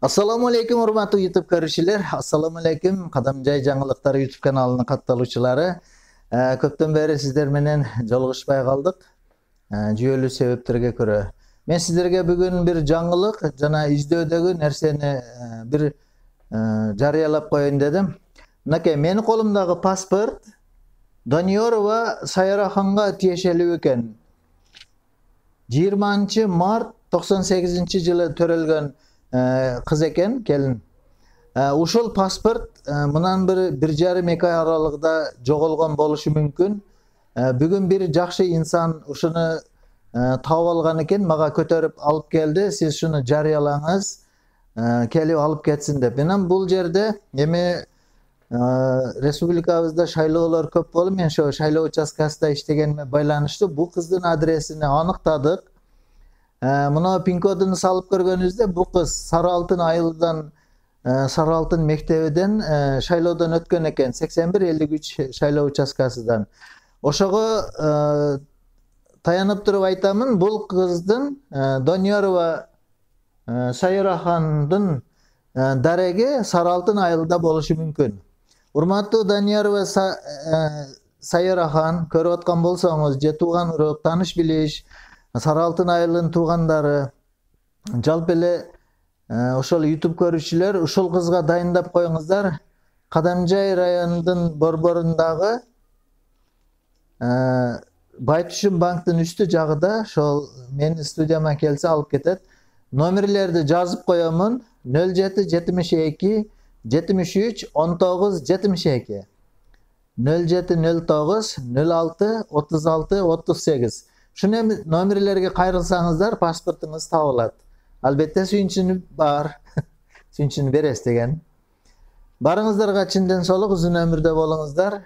Assalamu alaikum урматтуу YouTube көрүүчүлөр. Assalamu alaikum Кадамжай жаңылыктар YouTube каналынын катталуучулары. Көптөн бери сиздер менен жолугушпай калдык. Жүйөлүү себептерге көрө. Мен сиздерге бүгүн бир жаңылык жана издөдөгү нерсени бир жарыялап коеюн дедим. Мынакей менин колумдагы паспорт Даниорова Сайраханга тиешелүү экен. 20 март 98-жылы төрөлгөн кыз экен, келин. Ушул паспорт мынан бир жарым эки ай аралыгында жоголгон болушу мүмкүн. Бүгүн бир жакшы инсан ушуну таап алган экен, мага көтөрүп алып келди. Сиз шуну жарыялаңыз, келип алып кетсин деп. Менен бул жерде эми республикабызда шайлоолор көп болуп, мен ошо шайлоо участкасында иштегениме байланыштуу бул кыздын адресин аныктадык. Мына пин-кодун салып көргөнүбүздө бул кыз Сары Алтын айылынан, Сары Алтын мектебинен шайлоодон өткөн экен, 81-53 шайлоо участкасынан. Ошого таянып туруп айтамын, бул кыздын Даниорова Сайрахандын дареги Сары Алтын айылында болушу мүмкүн. Урматтуу Даниорова Сайрахан көрүп аткан болсоңуз, же тууган урук, тааныш билиш, Сары Алтын айылынын туугандары, жалпы эле ошол YouTube көрүүчүлөр ушул кызга дайындап коюңуздар. Кадамжай районунун борборундагы Байтушун банктын үстү жагында, ошол менин студияма келсе алып кетет. Номерлерди жазып коёмун: 07 72 73 19 72, 07 09 06 36 38. Шуну номерлерге кайрылсаңыздар, паспортуңуз табылат. Албетте сүйүнчүнү бар. Сүйүнчүнү бересиз деген. Барыңыздарга чынден солук узун өмүрдө болуңуздар.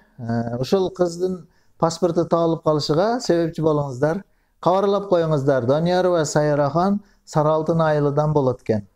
Ушул кыздын паспорту табылып калышыга себепчи болуңуздар. Кабарлап коюңуздар. Даниорова Сайрахан Сары Алтын айылынан болот экен.